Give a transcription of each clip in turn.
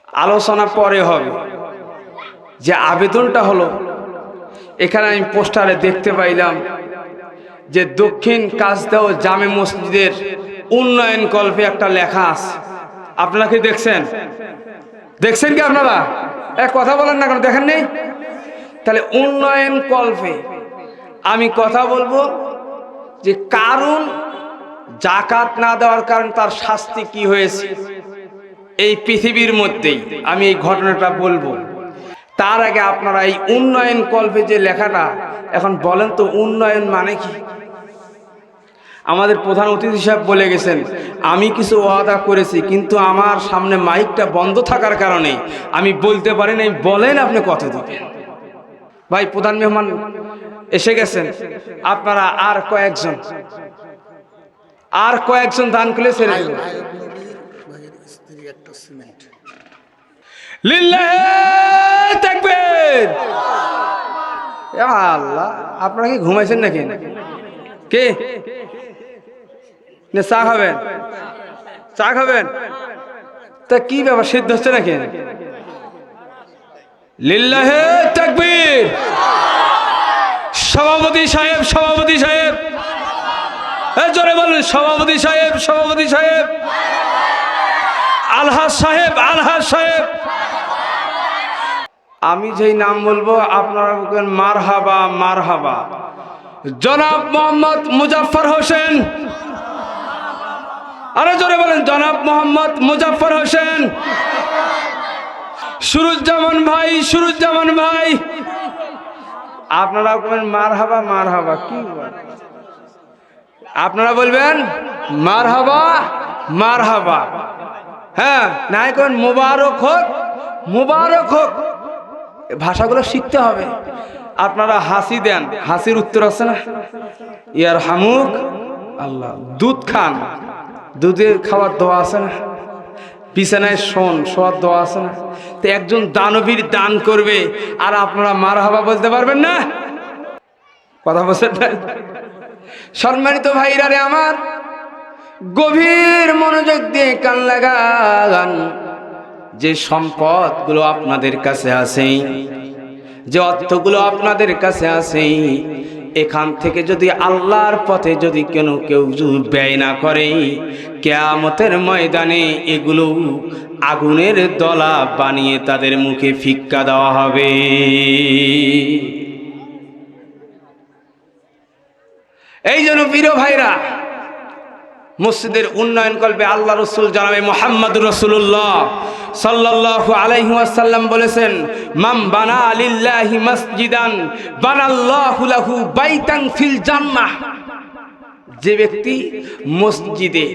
আলোচনা পরে হবে। যে আবেদনটা হলো, এখানে আমি পোস্টারে দেখতে পাইলাম যে দক্ষিণ কাজদাও জামে মসজিদের উন্নয়ন কল্পে একটা লেখা আছে। আপনারা কি দেখছেন? দেখছেন কি আপনারা? এক কথা বলেন না কেন, দেখেন নেই? তাহলে উন্নয়ন কল্পে আমি কথা বলবো যে কারণ জাকাত না দেওয়ার কারণ তার শাস্তি কি হয়েছে এই পৃথিবীর মধ্যেই আমি এই ঘটনাটা বলবো। তার আগে আপনারা এই উন্নয়ন কল্পে যে লেখাটা, এখন বলেন তো উন্নয়ন মানে কি? আমাদের প্রধান অতিথি সাহেব বলে গেছেন আমি কিছু ওয়াদা করেছি, কিন্তু আমার সামনে মাইকটা বন্ধ থাকার কারণে আমি বলতে পারি নাই। বলেন আপনি কত দিবেন? ভাই প্রধান মেহমান এসে গেছেন, আপনারা আর কয়েকজন দান করে ছেড়ে দেবেন। লিল্লাহি তাকবীর। ইয়া আল্লাহ, আপনারা কি ঘুমাইছেন নাকি? কে চা খাবেন? চা খাবেন? তা কি ব্যাপার, সিদ্ধ হচ্ছে নাকি? লিল্লাহি তাকবীর। সভাপতি সাহেব, জোরে বলেন সভাপতি সাহেব, আলহাজ সাহেব। আমি যেই নাম বলবো আপনারা বলবেন মারহাবা। জনাব মোহাম্মদ মুজাফফর হোসেন। আরো জোরে বলেন জনাব মোহাম্মদ মুজাফফর হোসেন। সুরুজ্জামান ভাই। আপনারা বলবেন মারহাবা। কি আপনারা বলবেন মারহাবা। হ্যাঁ, নাই কোন মুবারক হোক। ভাষাগুলো শিখতে হবে। আপনারা হাসি দেন, হাসির উত্তর আছে না? ইয়ার হামুক আল্লাহ। দুধ খান, দুধের খাওয়ার দোয়া আছে না? বিছানায় শোয়ার দোয়া আছে না? তো একজন দানবীর দান করবে আর আপনারা মারহাবা বলতে পারবেন না? কথা বলছেন না? সম্মানিত ভাইরা রে আমার, গভীর মনোযোগ দিয়ে কান লাগান। যে সম্পদগুলো আপনাদের কাছে আছে, যে অর্থগুলো আপনাদের কাছে আছে, এখান থেকে যদি আল্লাহর পথে যদি কেউ ব্যয় না করে, কিয়ামতের ময়দানে এগুলো আগুনের দলা বানিয়ে তাদের মুখে ফিক্কা দেওয়া হবে। এই জন্য প্রিয় ভাইরা, মসজিদের উন্নয়ন কল্পে আল্লাহ রসুল জনাবে মুহাম্মদুর রাসূলুল্লাহ সাল্লাল্লাহু আলাইহি ওয়াসাল্লাম বলেছেন, মান বানা লিল্লাহি মসজিদান বানাল্লাহু লাহু বাইতান ফিল জান্নাহ। যে ব্যক্তি মসজিদে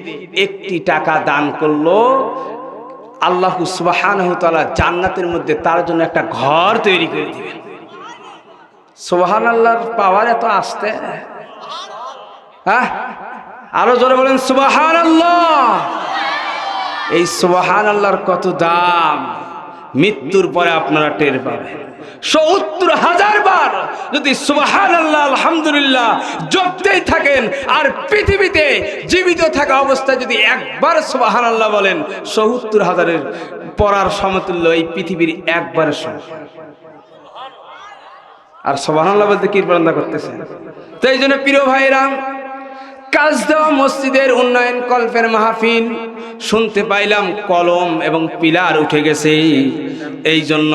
1টি টাকা দান করলো, আল্লাহ সুবহানাহু ওয়া তাআলা জান্নাতের মধ্যে তার জন্য একটা ঘর তৈরি করে দিবেন। সুবহানাল্লাহর পাওয়ার এত আসতে, হ্যাঁ আরো জোরে বলেন সুবহানাল্লাহ। এই সুবহানাল্লাহর কত দাম, মৃত্যুর পরে আপনারা টের পাবেন। ৭০,০০০ বার যদি সুবহানাল্লাহ আলহামদুলিল্লাহ জপতেই থাকেন, আর পৃথিবীতে জীবিত থাকা অবস্থায় যদি একবার সুবহানাল্লাহ বলেন, ৭০,০০০ পড়ার সমতুল্য এই পৃথিবীর একবারের সমান। আর সুবহানাল্লাহ বলতে কি বান্দা করতেছেন? তো এই জন্য প্রিয় ভাইরা, কাজদাও মসজিদের উন্নয়ন কল্পের মাহফিল শুনতে পাইলাম কলম এবং পিলার উঠে গেছে। এই জন্য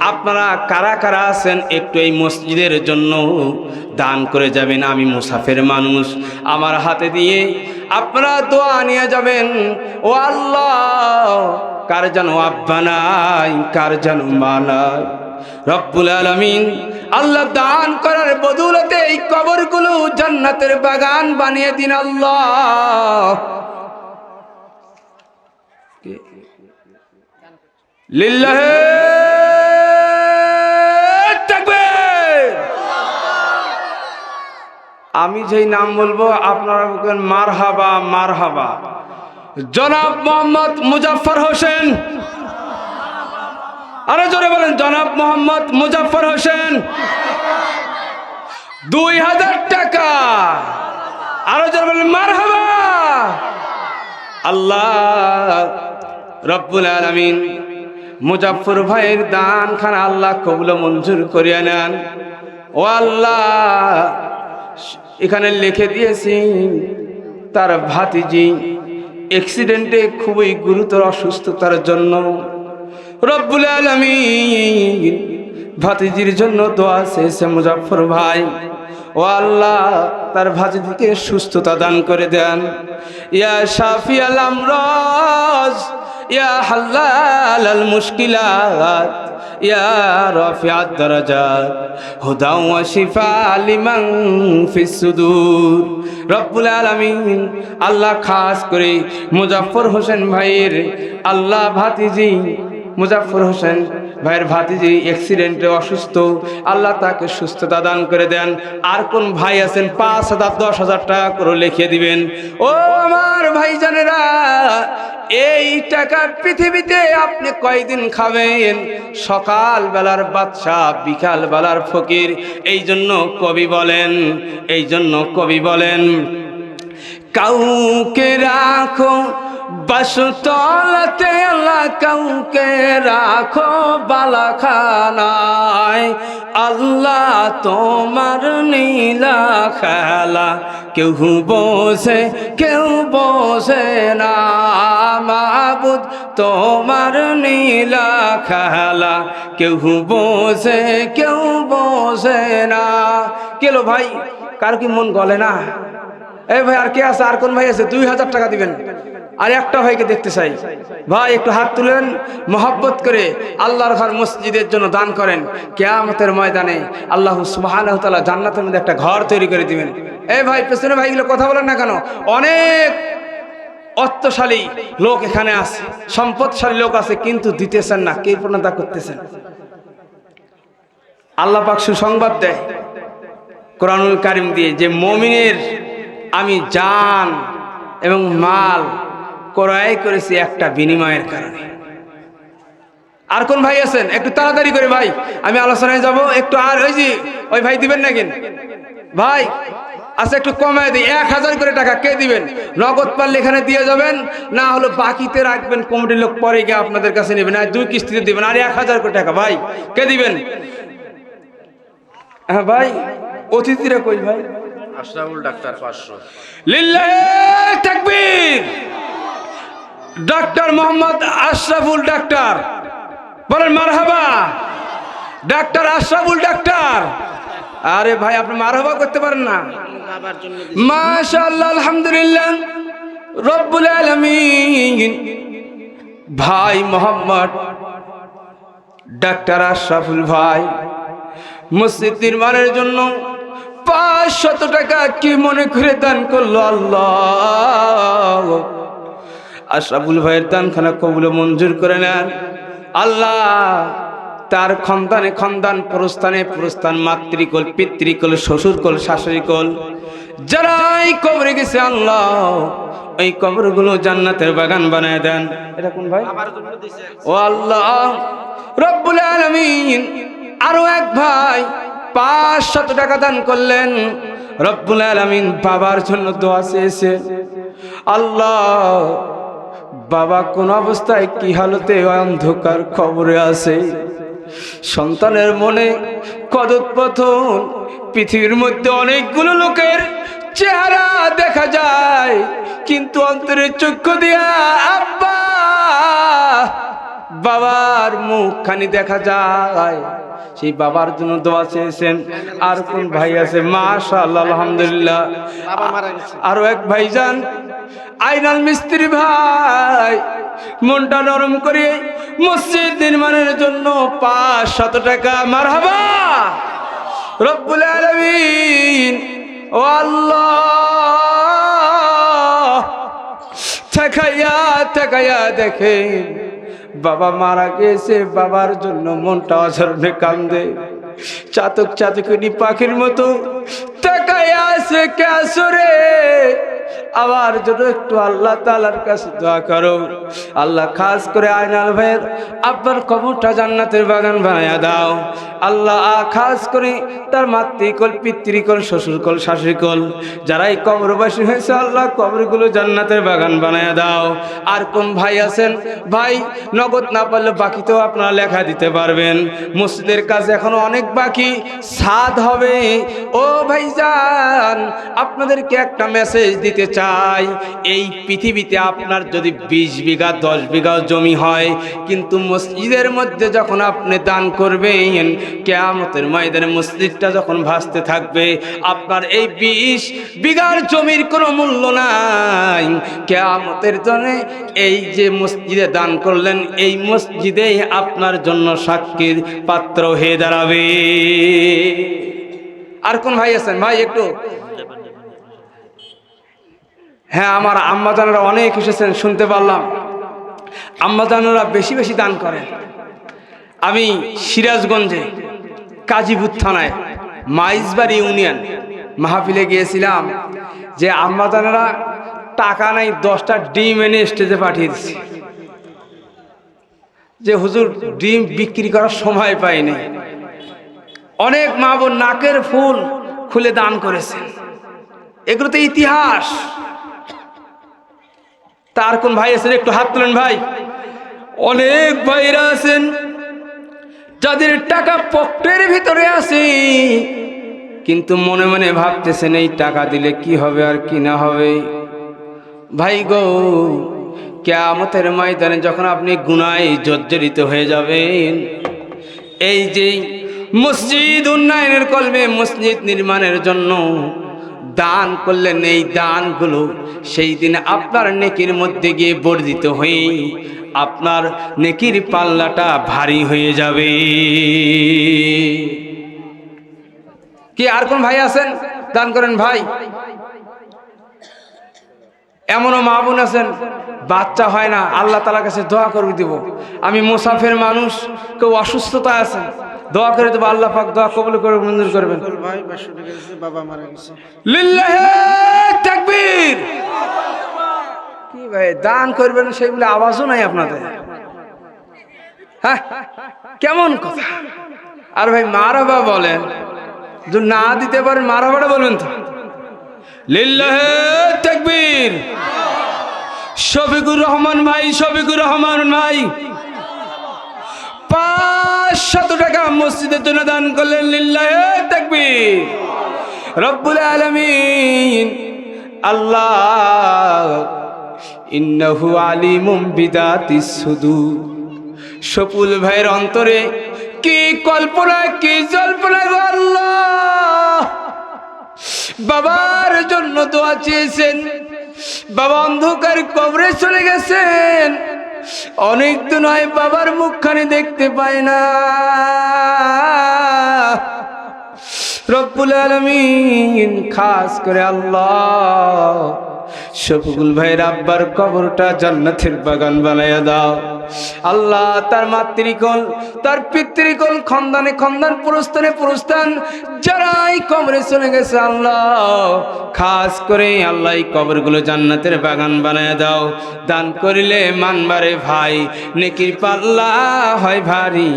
আপনারা কারা কারা আছেন একটু এই মসজিদের জন্য দান করে যাবেন। আমি মুসাফির মানুষ, আমার হাতে দিয়ে আপনারা দোয়া নিয়ে যাবেন। ও আল্লাহ, কার যেন আব্বা নাই, কার যেন মা নাই, রব্বুল আলামিন আল্লাহ দান করার বদৌলতে এই কবরগুলো জান্নাতের বাগান বানিয়ে দিন আল্লাহ। লিল্লাহি তাকবীর। আমি যেই নাম বলবো আপনারা বলবেন মারহাবা। জনাব মোহাম্মদ মুজাফফর হোসেন। আরো জোরে বলেন জনাব মোহাম্মদ মুজাফফর হোসেন। ২০০০ টাকা। আরো জোরে বলেন মারহাবা। আল্লাহ রব্বুল আলামিন মুজাফফর ভাইয়ের দান খান আল্লাহ কবুল মঞ্জুর করিয়া নেন। ও আল্লাহ, এখানে লিখে দিয়েছি তার ভাতিজি অ্যাক্সিডেন্টে খুবই গুরুতর অসুস্থতার জন্য। রব্বুল আলামিন ভাতিজির জন্য দোয়া চেয়েছে মুজাফফর ভাই। ও আল্লাহ, তার ভাতিজিকে সুস্থতা দান করে দেন। ইয়া শাফিয়াল আমরাজ, ইয়া হাল্লাল মুশকিলাত, ইয়া রাফিআদ দারাজাত, হুদা ওয়া শিফা লিমান ফিস সুদূর। রব্বুল আলামিন আল্লাহ খাস করে মুজাফফর হোসেন ভাইয়ের আল্লাহ ভাতিজি মুজাফফর হোসেন ভাইয়ের ভাতিজি অ্যাক্সিডেন্টে অসুস্থ, আল্লাহ তাকে সুস্থতা দান করে দেন। আর কোন ভাই আছেন 5,000 10,000 টাকা করে লিখে দিবেন। ও আমার ভাইজানেরা, এই টাকা পৃথিবীতে আপনি কয়দিন খাবেন? সকাল বেলার বাদশা, বিকাল বেলার ফকির। এই জন্য কবি বলেন কাউকে রাখো বাসতলাতে আল্লাহ, কাউকে রাখো বালাখানায়। আল্লাহ তোমার নীলা খেলা, কেউ বোঝে কেউ বোঝে না। মাবুদ তোমার নীলা খেলা, কেউ বোঝে কেউ বোঝে না। কেলো ভাই, কার কি মন গলে না? এই ভাই, আর কে আছে? আর কোন ভাই আছে? 2,000 টাকা দিবেন। আর একটা ভাইকে দেখতে চাই। ভাই একটু হাত তুলেন, মহব্বত করে আল্লাহর ঘর মসজিদের জন্য দান করেন। কিয়ামতের ময়দানে আল্লাহ সুবহানাহু ওয়া তাআলা জান্নাতের মধ্যে একটা ঘর তৈরি করে দিবেন। এই ভাই, পেছনে ভাইগুলো কথা বলেন না কেন? অনেক অর্থশালী লোক এখানে আছে, সম্পদশালী লোক আছে, কিন্তু দিতেছেন না। কে প্রণতা করতেছেন? আল্লাহ পাক সুসংবাদ দেয় কোরআনুল কারীম দিয়ে যে মুমিনের আমি জান এবং মাল ক্রয় করেছি একটা বিনিময়ের কারণে। আর কোন ভাই আছেন? একটু তাড়াতাড়ি করে ভাই, আমি আলোচনায় যাব একটু। আর ওই ভাই দিবেন নাকি ভাই? আচ্ছা, একটু কমায় দিই, 1,000 করে টাকা। কে দিবেন? নগদ পারলে এখানে দিয়ে যাবেন, না হলো বাকিতে রাখবেন, কমিটির লোক পরে গিয়ে আপনাদের কাছে নেবেন। আর 2 কিস্তিতে দিবেন। আর 1,000 করে টাকা ভাই, কে দিবেন? হ্যাঁ ভাই, অতিথিরা কই ভাই? আশরাফুল ডাক্তার 500। লিল্লাহি তাকবীর। ডাক্তার মোহাম্মদ আশরাফুল ডাক্তার, বলেন মারহাবা। Doctor Ashraful doctor. আরে ভাই, আপনি মারহাবা করতে পারেন না? মাশাআল্লাহ, আলহামদুলিল্লাহ রব্বুল আলামিন। ভাই মোহাম্মদ ডাক্তার আশরাফুল ভাই মসজিদ নির্মাণের জন্য 500 টাকা কি মনে করে দান করলো আল্লাহ। আশরাফুল ভাইয়ের দানখানা কবুল মঞ্জুর করে নেন আল্লাহ। তার খন্দানে খন্দান, প্রস্থানে প্রস্থান, মাতৃকোল পিতৃকোল, শ্বশুরকোল শাশুড়িকোল, যারা এই কবরে গেছে আল্লাহ, এই কবরগুলো জান্নাতের বাগান বানায় দেন। এটা কোন ভাই? ও আল্লাহ রব্বুল আলামিন। আরো এক ভাই 500 টাকা দান করলেন। রব্বুল আলামিন বাবার জন্য দোয়া চেয়েছে। আল্লাহ, বাবা কোন অবস্থায় কি হালতে অন্ধকার কবরে আছে, সন্তানের মনে কদতপতন। পৃথিবীর মধ্যে অনেকগুলো লোকের চেহারা দেখা যায়, কিন্তু অন্তরের চক্ষু দিয়া আব্বা বাবার মুখখানি দেখা যায়। সেই বাবার জন্য দোয়া চেয়েছেন। আর কোন ভাই আছে? মাশাআল্লাহ, আলহামদুলিল্লাহ। আরো এক ভাইজান আইনাল মিস্ত্রি ভাই, মনটা নরম করে মসজিদ নির্মাণের জন্য 500 টাকা। মারহাবা রব্বুল আলামিন। ও আল্লাহ, তাকায়া দেখেন, বাবা মারা গেছে, বাবার জন্য মনটা অঝরনে কান্দে। চাতক চাতকিনী পাখির মতো তাকায়া আছে। কে আসরে আবার যদি একটু আল্লাহ তাআলার কাছে দোয়া করো, আল্লাহ খাস করে আয়নাল ভাইয়ের আপনার কবরটা জান্নাতের বাগান বানায়া দাও। আল্লাহ খাস করে তার মাতৃকল, পিতৃকল, শ্বশুরকল, শাশুড়িকল যারা এই কবরবাসী হয়েছে, আল্লাহ কবরগুলো জান্নাতের বাগান বানায়া দাও। আর কোন ভাই আছেন, ভাই নগদ না পারলে বাকিতেও আপনারা লেখা দিতে পারবেন। মসজিদের কাজ এখনো অনেক বাকি, সাদ হবে। ও ভাইজান, আপনাদেরকে একটা মেসেজ দিতে চাই। এই পৃথিবীতে আপনার যদি 20 বিঘা 10 বিঘা জমি হয়, কিন্তু মসজিদের মধ্যে যখন আপনি দান করবেন, কিয়ামতের ময়দানে মসজিদটা যখন ভাসতে থাকবে, আপনার এই 20 বিঘার জমির কোনো মূল্য নাই। কিয়ামতের জন্যে এই যে মসজিদে দান করলেন, এই মসজিদেই আপনার জন্য সাক্ষীর পাত্র হয়ে দাঁড়াবে। আর কোন ভাই আছেন? ভাই একটু, হ্যাঁ, আমার আম্মাজানেরা অনেক এসেছেন, শুনতে পারলাম। আম্মাজানেরা বেশি বেশি দান করেন। আমি সিরাজগঞ্জে কাজীপুর থানায় মাইজবাড়ি ইউনিয়ন মাহফিলে গিয়েছিলাম, যে আম্মাজানেরা টাকা নাই 10টা ডিম এনে স্টেজে পাঠিয়ে দিচ্ছে, যে হুজুর ডিম বিক্রি করার সময় পাইনি। অনেক মা বোন নাকের ফুল খুলে দান করেছেন। এগুলো তো ইতিহাস। তার কোন ভাই আছেন? একটু হাত তুলেন ভাই। অনেক ভাইরা আছেন যাদের টাকা পকেটের ভিতরে আছে, কিন্তু মনে মনে ভাবতেছেন এই টাকা দিলে কি হবে আর কি না হবে। ভাই গো, কিয়ামতের ময়দানে যখন আপনি গুনাহে জর্জরিত হয়ে যাবেন, এই যে মসজিদ উন্নয়নের কলবে মসজিদ নির্মাণের জন্য দান করলেন, এই দানগুলো সেই দিন আপনার নেকির মধ্যে গিয়ে বর্ধিত হয়ে আপনার নেকির পাল্লাটা ভারী হয়ে যাবে। কি আর কোন ভাই আছেন? দান করেন ভাই। এমনও মা বোন আছেন বাচ্চা হয় না, আল্লাহ তাআলার কাছে দোয়া করে দিব, আমি মুসাফির মানুষ, কেউ অসুস্থতা আছেন, দোয়া করে দেবো, আল্লাহ পাক দোয়া কবুল করে মঞ্জুর করবেন। ভাই 500 টাকা দিয়েছে, বাবা মারা গেছে। লিল্লাহি তাকবীর। কি ভাই দান করবেন সেইগুলো আওয়াজও নাই আপনাদের? হ্যাঁ, কেমন কথা। আর ভাই মারহাবা বলেন, যদি না দিতে পারেন মারহাবাটা বলবেন তো। লিল্লাহি তাকবীর। শফিকুর রহমান ভাই, শফিকুর রহমান ভাই 500 টাকা মসজিদের জন্য দান করলেন। লিল্লাহি তাকবীর। রব্বুল আলামিন আল্লাহ ইন্নাহু আলিমুম বিদাতিস সুদূর। শফুল ভাইয়ের অন্তরে কি কল্পনা, কি জল্পনা গো আল্লাহ। বাবার জন্য দোয়া চেয়েছেন, বাবা অন্ধকার কবরে চলে গেছেন, অনেক দিন হয় বাবার মুখখানি দেখতে পায় না। রব্বুল আলামিন খাস করে আল্লাহ শফিকুল ভাইয়ের আব্বার কবরটা জান্নাতের বাগান বানায়া দাও। আল্লাহ তার মাতৃকল, তার পিতৃকল, খন্দানে খন্দান, পুরস্থানে পুরস্থান যারা এই কবরে চলে গেছে, আল্লাহ খাস করে আল্লাহ এই কবরগুলো জান্নাতের বাগান বানায়া দাও। দান করিলে মানবারে ভাই, নেকির পাল্লা হয় ভারী।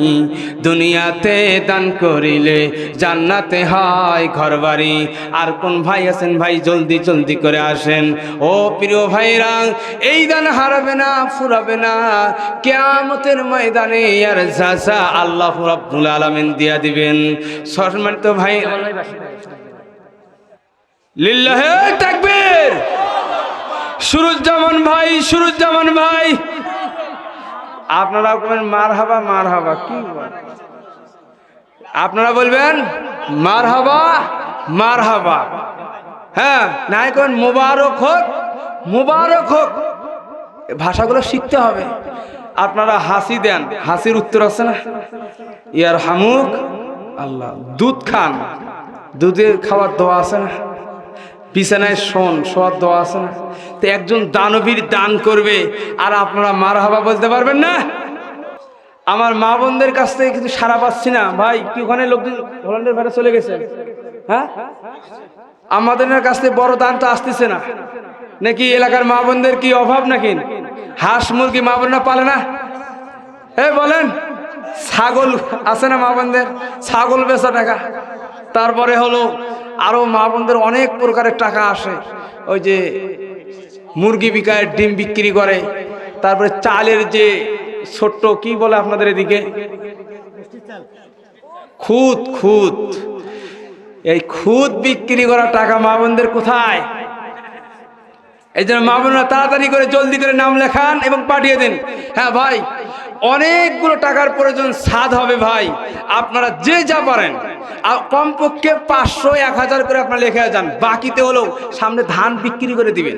দুনিয়াতে দান করিলে জান্নাতে হয় ঘরবাড়ি। আর কোন ভাই আছেন? ভাই জলদি জলদি করে আসেন। ও প্রিয় ভাইরা, এই দান হারাবে না, ফুরাবে না। কিয়ামতের ময়দানে আর জাযা আল্লাহ রাব্বুল আলামিন দিয়া দিবেন। সম্মানিত ভাই, লিল্লাহি তাকবীর। সুরুজ্জামান ভাই, সুরুজ্জামান ভাই, আপনারা বলবেন মারহাবা, মারহাবা। কি আপনারা বলবেন মারহাবা, মারহাবা। হ্যাঁ, নাই কোন মুবারক হোক, মুবারক হোক। ভাষাগুলো শিখতে হবে। আপনারা হাসি দেন, হাসির উত্তর আছে না? ইয়ার হামুক আল্লাহ। দুধ খান, দুধের খাওয়ার দোয়া আছে না? বিছানায় শোয়ার দোয়া আছে না? তো একজন দানবীর দান করবে আর আপনারা মারহাবা বলতে পারবেন না? আমার মা বোনদের কাছ থেকে কিছু সারা পাচ্ছি না। ভাই কি ওখানে লোকজন হল্যান্ডের ভাড়া চলে গেছে? হ্যাঁ, আমাদের কাছ থেকে বড় দান তো আসতেছে না। নাকি এলাকার মা বোনদের কি অভাব নাকি? হাঁস মুরগি মা বোনরা পালে না? বলেন, ছাগল আছে না মা বোনদের? ছাগল বেচা টাকা। তারপরে হলো আরো মা বোনদের অনেক প্রকারের টাকা আসে, ওই যে মুরগি বিকায়, ডিম বিক্রি করে, তারপরে চালের যে ছোট্ট কি বলে আপনাদের এদিকে, খুদ, খুদ, এই খুদ বিক্রি করা টাকা মা বোনদের কোথায়? এই জন্য মা বোনরা তাড়াতাড়ি করে জলদি করে নাম লেখান এবং পাঠিয়ে দিন। হ্যাঁ ভাই, অনেকগুলো টাকার প্রয়োজন, সাধ হবে ভাই। আপনারা যে যা পারেন কমপক্ষে 500 1000 করে আপনারা লেখা যান। বাকিতে হলো সামনে ধান বিক্রি করে দিবেন।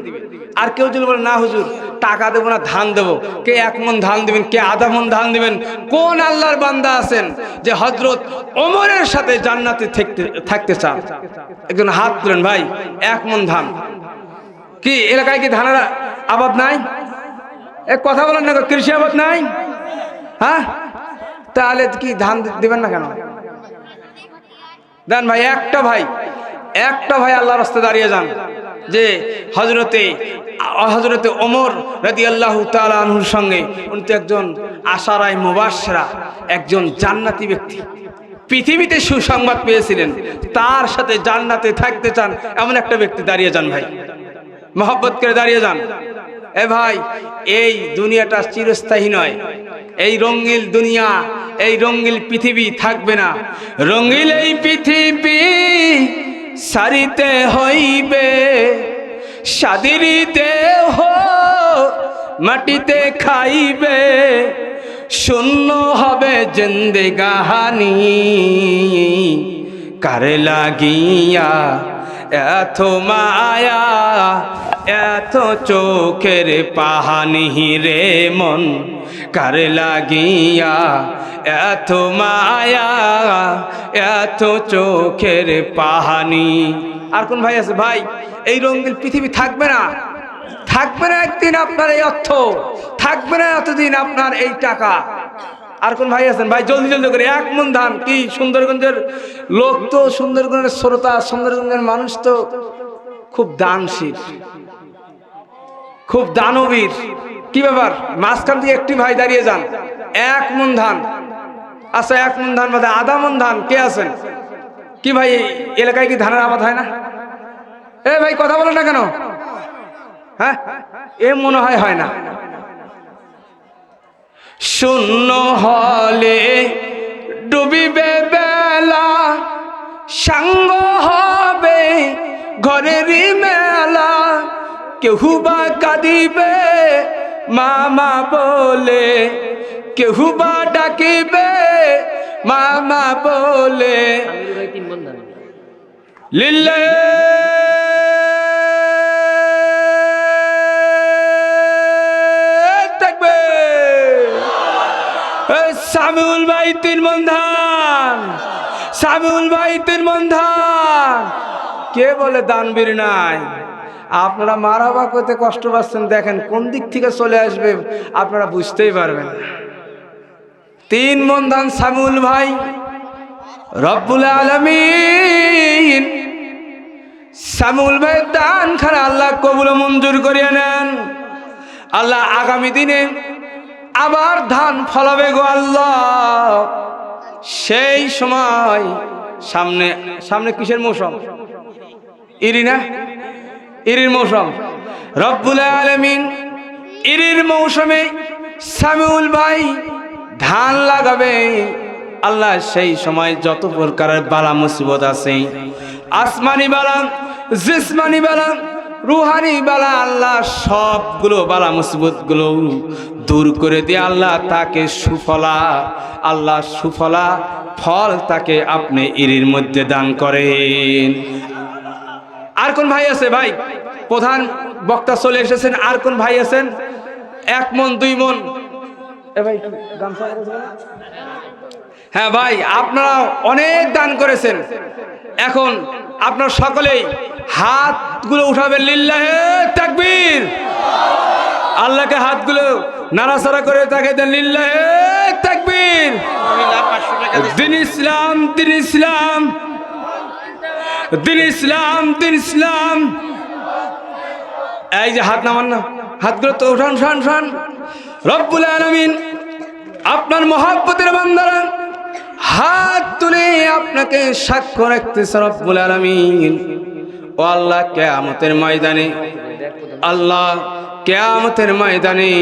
আর কেউ যদি বলে না হুজুর টাকা দেবো না, ধান দেবো, কে 1 মণ ধান দিবেন, কে আধা মণ ধান দিবেন। কোন আল্লাহর বান্দা আছেন যে হযরত ওমরের সাথে জান্নাতে থাকতে চান? একজন হাত তুলেন ভাই। 1 মণ ধান। কি এলাকায় কি ধানের আবাদ নাই? কথা বলেন না, কৃষি আবাদ নাই? হ্যাঁ, তাহলে কি ধান দিবেন না কেন? দেন ভাই, একটা ভাই আল্লাহর রাস্তায় দাঁড়িয়ে যান যে হযরতে ওমর রাদিয়াল্লাহু তাআলা আনহুর সঙ্গে, উনি তো একজন আশারায়ে মুবাশশিরা, একজন জান্নাতি ব্যক্তি, পৃথিবীতে সুসংবাদ পেয়েছিলেন, তার সাথে জান্নাতে থাকতে চান এমন একটা ব্যক্তি দাঁড়িয়ে যান ভাই, মহব্বত করে দাঁড়িয়ে যান। ভাই, এই দুনিয়াটা চিরস্থায়ী নয়। এই রঙিল দুনিয়া, এই রঙিল পৃথিবী থাকবে না। রঙিল এই পৃথিবী সারিতে হইবে, সাদিরি দেহ মাটিতে খাইবে, শূন্য হবে জিন্দেগানি, কারে লাগিয়া এত মায়া, এত চোখের পাহানি রে মন, কারে লাগিয়া এত মায়া, এত চোখের পাহানি। আর কোন ভাই আছে? ভাই, এই রঙিন পৃথিবী থাকবে না, থাকবে না একদিন আপনার এই অর্থ, থাকবে না এতদিন আপনার এই টাকা। আর কোন ভাই আছেন? ভাই জলদি জলদি করে 1 মণ ধান। কি সুন্দরগঞ্জের লোক তো, সুন্দরগঞ্জের শ্রোতা, সুন্দরগঞ্জের মানুষ তো খুব দানশীল, খুব দানবীর। কি ব্যাপার, মাঝখান থেকে একটি ভাই দাঁড়িয়ে যান। 1 মণ ধান। আচ্ছা, 1 মণ ধান বাদে আধা মণ ধান কে আছেন? কি ভাই, এলাকায় কি ধানের আবাদ হয় না? ভাই কথা বলেন না কেন? হ্যাঁ, মনে হয় না। শূন্য হলে ডুবিবে বেলা, সাঙ্গ হবে ঘরেরই মেলা, কেহু বা কাঁদিবে মামা বলে, কেহু বা ডাকিবে মামা বলে। লিল্লাহি সামিউল ভাই 3 মণ ধান, সামিউল ভাই 3 মণ ধান। কে বলে দানবীর নাই? আপনারা মারাবা করতে কষ্ট পাচ্ছেন, দেখেন কোন দিক থেকে চলে আসবে আপনারা বুঝতেই পারবেন। 3 মণ ধান সামিউল ভাই। রব্বুল আলামিন সামিউল ভাই দান খানা আল্লাহ কবুল মঞ্জুর করিয়ে নেন। আল্লাহ আগামী দিনে আবার ধান ফলাবে গো আল্লাহ। সেই সময় সামনে কিসের মৌসুম? ইরি না? ইরির মৌসুম। রব্বুল আলামিন ইরির মৌসুমে সামিউল ভাই ধান লাগাবে। আল্লাহ সেই সময় যত প্রকারের বালা মুসিবত আছে, আসমানি বালা, জিসমানি বালা, রুহানি বালা, আল্লাহ সবগুলো বালা মুসিবত গুলো দূর করে দিয়ে আল্লাহ তাকে সুফলা ফল তাকে আপনি ইরির মধ্যে দান করেন। আর কোন ভাই আছে? ভাই প্রধান বক্তা চলে এসেছেন। আর কোন ভাই আছেন? 1 মণ 2 মণ। ভাই হ্যাঁ ভাই, আপনারা অনেক দান করেছেন। এখন আপনারা সকলেই হাতগুলো উঠাবেন। লিল্লাহি তাকবীর। আল্লাহকে হাতগুলো নাড়াচাড়া করে তাকে দেন। লিল্লাহি তাকবীর। দিন ইসলাম, দিন ইসলাম, দিন ইসলাম, দিন ইসলাম। এই যে হাত নামান না, হাতগুলো তো উঠান, উঠান। রব্বুল আলামিন আপনার মহব্বতের বান্দারা হাত তুলে আপনাকে সাক্ষ্য রাখতেছে রব্বুল আলামিন। ও আল্লাহ, কিয়ামতের ময়দানে, আল্লাহ কিয়ামতের ময়দানে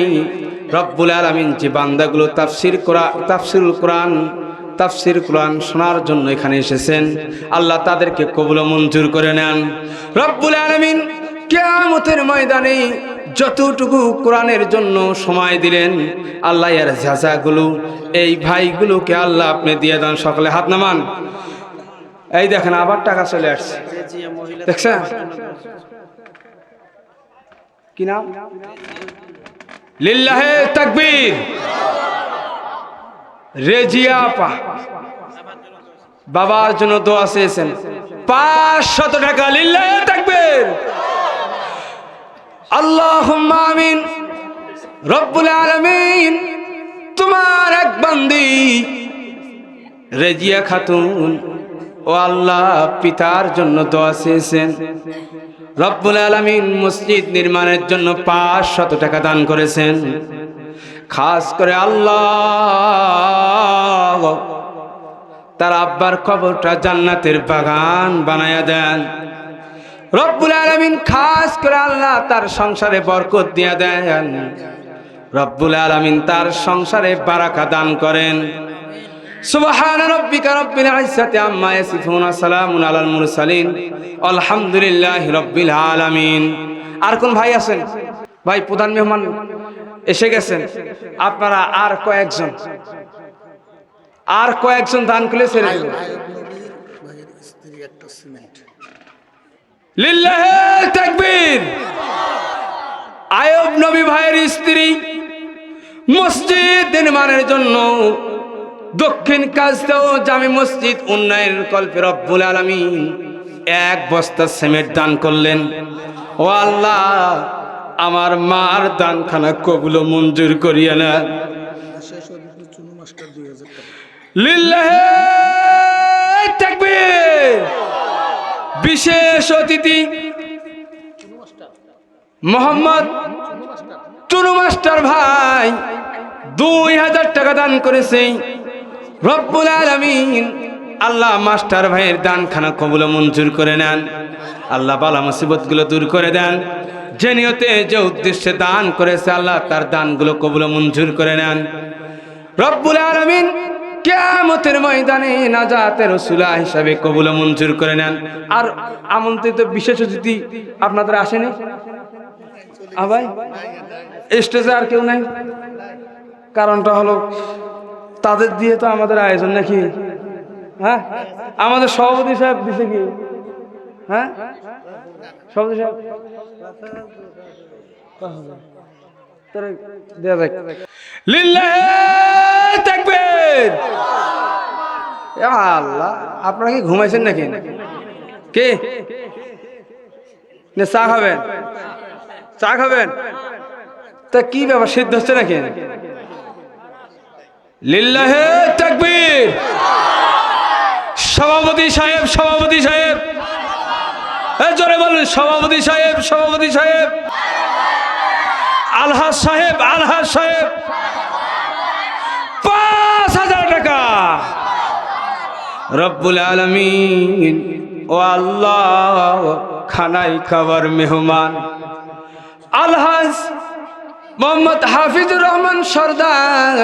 রব্বুল আলামিন যে বান্দাগুলো তাফসীর কোরআন শোনার জন্য এখানে এসেছেন, আল্লাহ তাদেরকে কবুল মঞ্জুর করে নেন রব্বুল আলামিন। কিয়ামতের ময়দানে যতটুকু কোরআনের জন্য সময় দিলেন, আল্লাহ এর জাযাগুলো এই ভাইগুলোকে আল্লাহ আপনি দিয়ে দেন। সকলে হাত নামান। এই দেখেন আবার টাকা চলে আসছে, দেখছেন কি নাম? লিল্লাহে তাকবীর। রেজিয়া আপা বাবার জন্য দোয়া চেয়েছেন, 500 টাকা। লিল্লাহে তাকবীর। আল্লাহুম্মা আমিন। রব্বুল আলামিন তোমার এক বান্দি রেজিয়া খাতুন, ও আল্লাহ পিতার জন্য দোয়া চেয়েছেন। রব্বুল আলামিন মসজিদ নির্মাণের জন্য 500 টাকা দান করেছেন। খাস করে আল্লাহ তার আব্বার কবরটা জান্নাতের বাগান বানায়া দেন রব্বুল আলামিন। খাস করে আল্লাহ তার সংসারে বরকত দিয়া দেন রব্বুল আলামিন, তার সংসারে বারাকা দান করেন। সুবহান রাব্বিকা রাব্বিল ইজ্জাতি আম্মা ইয়াসিফুন, সালামুন আলাল মুরসালিন, আলহামদুলিল্লাহি রাব্বিল আলামিন। আর কোন ভাই আছেন? ভাই প্রধান মেহমান এসে গেছেন, আপনারা আর কয়েকজন দান করলে ছেড়ে দেব। লিল্লাহে তাকবীর। আয়ব নবী ভাইয়ের স্ত্রী মসজিদ নির্মাণের জন্য দক্ষিণ কাজদাও জামি মসজিদ উন্নয়নের কল্পে রব্বুল আলামিন 1 বস্তা সিমেন্ট দান করলেন। ও আল্লাহ, আমার মার দানখানা কবুল মঞ্জুর করিয়া নেন। লিল্লাহে তাকবীর। বিশেষ অতিথি মোহাম্মদ টুনু মাস্টার ভাই 2000 টাকা দান করেছে রব্বুল আলামিন। আল্লাহ মাস্টার ভাইয়ের দানখানা কবুল মঞ্জুর করে নেন। আল্লাহ বালা মুসিবতগুলো দূর করে দেন। যে নিয়তে যে উদ্দেশ্যে দান করেছে, আল্লাহ তার দানগুলো কবুল মঞ্জুর করে নেন রব্বুল আলামিন। কিয়ামতের ময়দানে নাজাতের রাসূলা হিসাবে কবুল মঞ্জুর করে নেন। আর আমন্ত্রিত বিশেষ অতিথি আপনাদের আসেনি? ভাই স্টেজে আর কেউ নাই? কারণটা হলো তাদের দিয়ে তো আমাদের আয়োজন নাকি? হ্যাঁ, আমাদের সভাপতি সাহেব দিছে কি? হ্যাঁ, সভাপতি সাহেব দেয়া যাক। লিল্লাহে তাকবীর। আল্লাহ, আপনারা কি ঘুমাইছেন নাকি? কে চা খাবেন? চা খাবেন? তা কি ব্যাপার, সিদ্ধ হচ্ছে নাকি? লিল্লাহে তাকবীর। সভাপতি সাহেব জোরে বলুন, সভাপতি সাহেব, আলহাজ সাহেব 5000 টাকা রব্বুল আলামিন। ও আল্লাহ, খানাই খাবার মেহমান আলহাজ মোহাম্মদ হাফিজুর রহমান সরদার,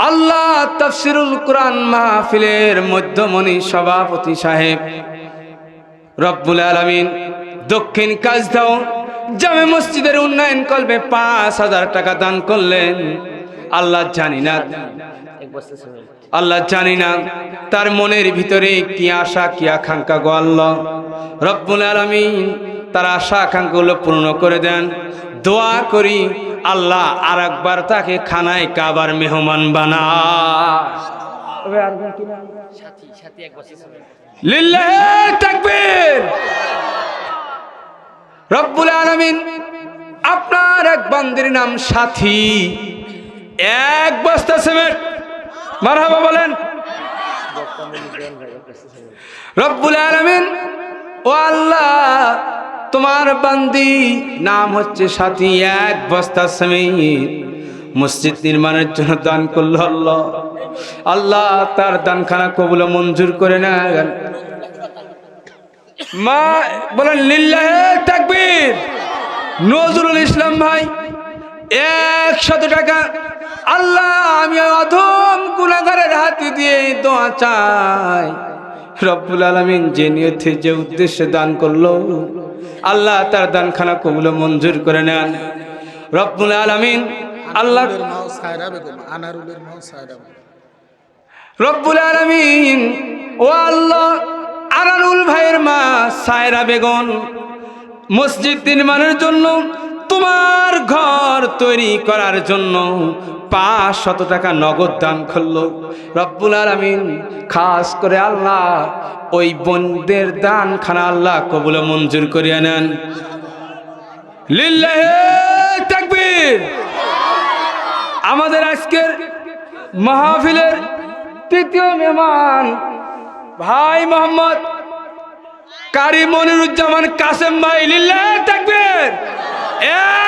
আল্লাহ তাফসিরুল কোরআন মাহফিলের মধ্যমণি সভাপতি সাহেব রব্বুল আলামিন দক্ষিণ কাজদাও জামে মসজিদের উন্নয়ন কল্পে 5000 টাকা দান করলেন। আল্লাহ জানি না তার মনের ভিতরে কি আশা কি আকাঙ্ক্ষা গো আল্লাহ রব্বুল আলামিন তার আশা আকাঙ্ক্ষাগুলো পূর্ণ করে দেন। দোয়া করি আল্লাহ আর একবার তাকে খানায় কাবার মেহমান লিল্লাহে তাকবীর। রব্বুল আলামিন আপনার এক বান্দির নাম সাথী, 1 বস্তা সিমেন্ট, মারহাবা বলেন। রব্বুল আলামিন ও আল্লাহ তোমার বান্দি নাম হচ্ছে সাথী, এক বস্তা সমেত মসজিদ নির্মাণের জন্য দান করলো। আল্লাহ আল্লাহ তার দানখানা কবুল মঞ্জুর করে নেন। মা বলেন লিল্লাহে তাকবীর। নজরুল ইসলাম ভাই 100 টাকা। আল্লাহ আমি অধম গুনাহগারের হাতে দিয়ে দোয়া চাই, রব্বুল আলামিন যে নিয়তে যে উদ্দেশ্যে দান করলো আল্লাহ তার দানখানা কবুল মঞ্জুর করে নেন রব্বুল আলামিন। আল্লাহ রব্বুল আলামিন ও আল্লাহ আনারুল ভাইয়ের মা সায়রা বেগম মসজিদ নির্মাণের জন্য, তোমার ঘর তৈরি করার জন্য 500 টাকা নগদ দান করলো রব্বুল আলামিন। খাস করে আল্লাহ ওই বোনদের দানখানা আল্লাহ কবুল মঞ্জুর করিয়া নেন। লিল্লাহে তাকবীর। আমাদের আজকের মাহফিলের তৃতীয় মেহমান ভাই মোহাম্মদ কারি মনিরুজ্জামান কাসেম ভাই, লিল্লাহে তাকবীর।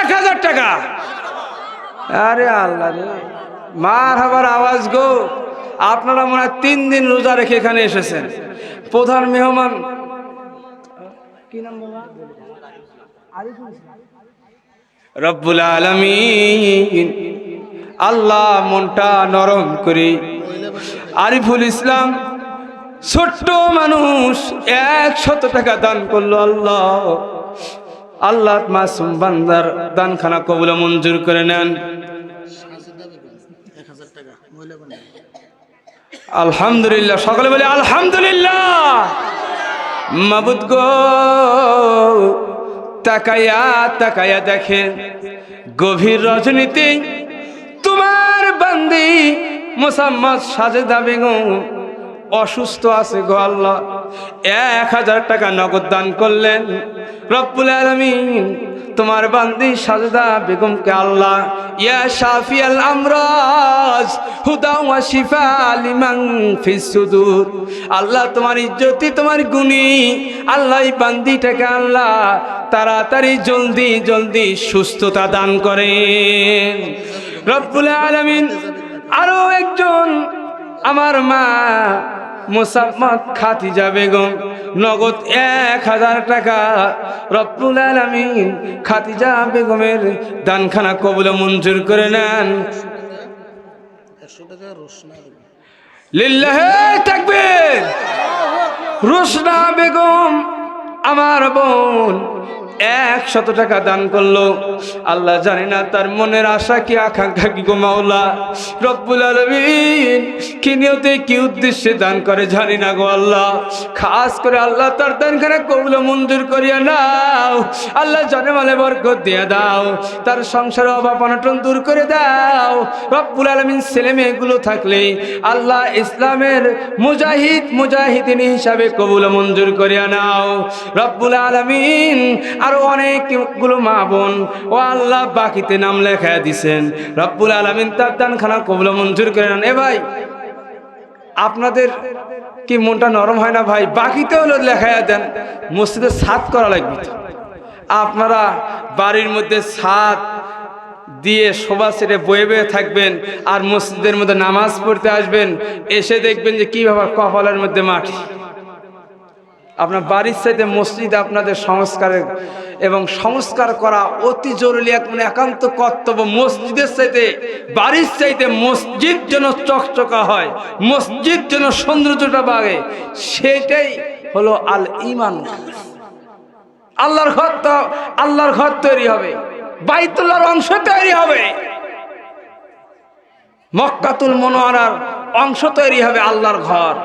1000 টাকা। আরে আল্লাহ রে, মারহাবার আওয়াজ গো। আপনারা মনে হয় 3 দিন রোজা রেখে এখানে এসেছেন। প্রধান মেহমান কি নাম বাবা? রব্বুল আলামিন আল্লাহ মনটা নরম করে আরিফুল ইসলাম ছোট্ট মানুষ 100 টাকা দান করলো। আল্লাহ আল্লাহ মাসুম বান্দার দানখানা কবুল মঞ্জুর করে নেন। আলহামদুলিল্লাহ, সকলে বলে আলহামদুলিল্লাহ। মাবুদ গো, তাকায়া তাকায়া দেখেন গভীর রজনীতে তোমার বান্দি মোসাম্মদ সাজেদা বেগম অসুস্থ আছে গো আল্লাহ। 1000 টাকা নগদ দান করলেন রব্বুল আলামিন। তোমার বান্দি সাজেদা বেগমকে আল্লাহ ইয়া শাফিয়াল আমরাজ হুদা ওয়া শিফা লিমান ফিস সুদুর, আল্লাহ তোমার ইজ্জতি তোমার গুণী আল্লাহ এই বান্দিটাকে আল্লাহ তাড়াতাড়ি জলদি জলদি সুস্থতা দান করেন রব্বুল আলামিন। আরো একজন আমার মা মোসাম্মদ খাদিজা বেগম নগদ 1000 টাকা রব্বুল আলামিন খাদিজা বেগমের দানখানা কবুল মঞ্জুর করে নেন। লিল্লাহে তাকবীর। রোশনা বেগম আমার বোন 100 টাকা দান করলো। আল্লাহ জানি না তার মনের আশা কি আকাঙ্ক্ষা কি গো মাওলা রব্বুল আলামিন, কি নিয়তে কি উদ্দেশ্যে দান করে জানি না গো আল্লাহ। খাস করে আল্লাহ তার দানখানা কবুল মঞ্জুর করিয়া নাও। আল্লাহ জানে মালে বরকত দিয়ে দাও, তার সংসারে অভাব অনটন দূর করে দাও রব্বুল আলামিন। ছেলে মেয়েগুলো থাকলে আল্লাহ ইসলামের মুজাহিদিন হিসাবে কবুল মঞ্জুর করিয়া নাও রব্বুল আলামিন। আরো অনেকগুলো মা বোন ও আল্লাহ বাকিতে নাম লেখা দিছেন রব্বুল আলামিন, তার দানখানা কবুল মঞ্জুর করে নেন। এ ভাই আপনাদের কি মনটা নরম হয় না ভাই? বাকিতে হলো লেখা দেন, মসজিদে ছাদ করা লাগবে। আপনারা বাড়ির মধ্যে ছাদ দিয়ে শোভা সেরে বয়ে বয়ে থাকবেন আর মসজিদের মধ্যে নামাজ পড়তে আসবেন, এসে দেখবেন যে কি ব্যাপার, কপালের মধ্যে মাটি। আপনার বাড়ির চাইতে মসজিদ আপনাদের সংস্কারের এবং সংস্কার করা অতি জরুরি, মানে একান্ত কর্তব্য। মসজিদের চাইতে বাড়ির চাইতে মসজিদ যেন চকচকা হয়, মসজিদ যেন সৌন্দর্যটা বাড়ে, সেটাই হলো আল ঈমান। আল্লাহর ঘর তৈরি হবে, বাইতুল্লাহর অংশ তৈরি হবে, মক্কাতুল মুনাওয়ারার অংশ তৈরি হবে আল্লাহর ঘর।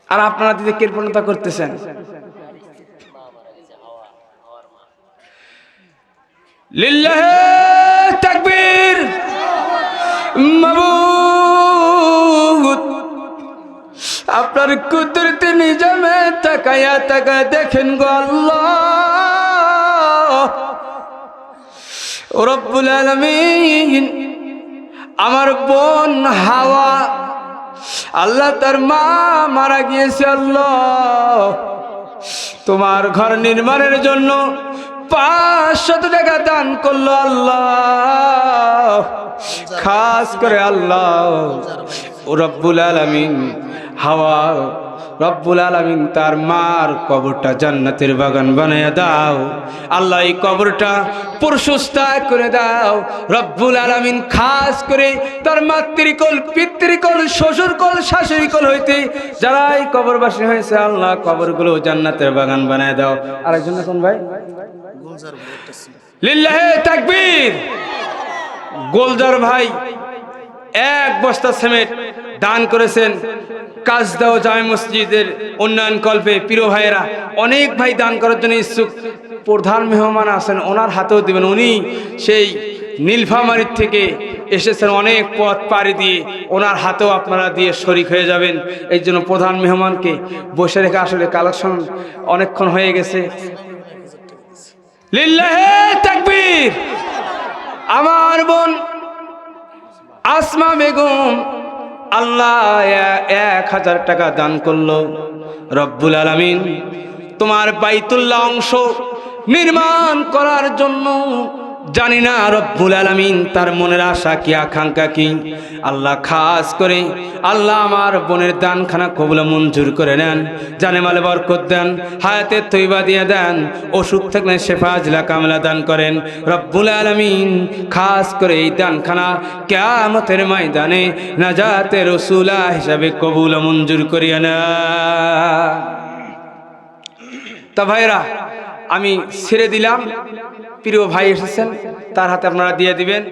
আর আপনারা দিদি কৃপণতা করতেছেন। লিল্লাহে তাকবীর। মাবুদ আপনার কুদরতি নিজামে তাকায়া তাকায়া দেখেন গো আল্লাহ রব্বুল আলামিন। আমার বোন হাওয়া আল্লাহ তার মা মারা গিয়েছে আল্লাহ তোমার ঘর নির্মাণের জন্য 500 টাকা দান করলো আল্লাহ। খাস করে আল্লাহ ও রব্বুল আলামিন হাওয়া রব্বুল আলামিন তার মার কবরটা জান্নাতের বাগান বানায়া দাও আল্লাহ। এই কবরটা প্রশস্তা করে দাও রব্বুল আলামিন। খাস করে তার মাতৃকল পিতৃকল শ্বশুরকল শাশুড়িকল হইতে যারা এই কবরবাসী হয়েছে আল্লাহ কবরগুলো জান্নাতের বাগান বানায় দাও। আরেকজন কোন ভাই? লিল্লাহে তাকবীর। গোলজার ভাই 1 বস্তা সিমেন্ট দান করেছেন কাজদাও জামে মসজিদের উন্নয়ন কল্পে। প্রিয় ভাইয়েরা, অনেক ভাই দান করার জন্য ইচ্ছুক। প্রধান মেহমান আছেন, ওনার হাতেও দিবেন। উনি সেই নীলফামারীর থেকে এসেছেন অনেক পথ পাড়ি দিয়ে, ওনার হাতেও আপনারা দিয়ে শরিক হয়ে যাবেন। এই জন্য প্রধান মেহমানকে বসে রেখে আসলে কালেকশন অনেকক্ষণ হয়ে গেছে। লিল্লাহে তাকবীর। আমার বোন আসমা বেগম আল্লাহ 1000 টাকা দান করলো। রব্বুল আলামিন তোমার বাইতুল্লাহ অংশ নির্মাণ করার জন্য জানি না রব্বুল আলামিন তার মনের আশা কি আকাঙ্ক্ষা কি আল্লাহ। খাস করে আল্লাহ আমার বোনের দানখানা কবুল মঞ্জুর করে নেন, জানে মালে বরকত দেন, হায়াতে তৈবা দিয়ে দেন, অসুখ থাকলে শেফা আজলা কামলা দান করেন রব্বুল আলামিন। খাস করে এই দানখানা কিয়ামতের ময়দানে নাজাতে রাসূলা হিসাবে কবুল মঞ্জুর করিয়া নেন। তা ভাইরা, আমি ছেড়ে দিলাম। প্রিয় ভাই এসেছেন, তার হাতে আপনারা দিয়ে দিবেন।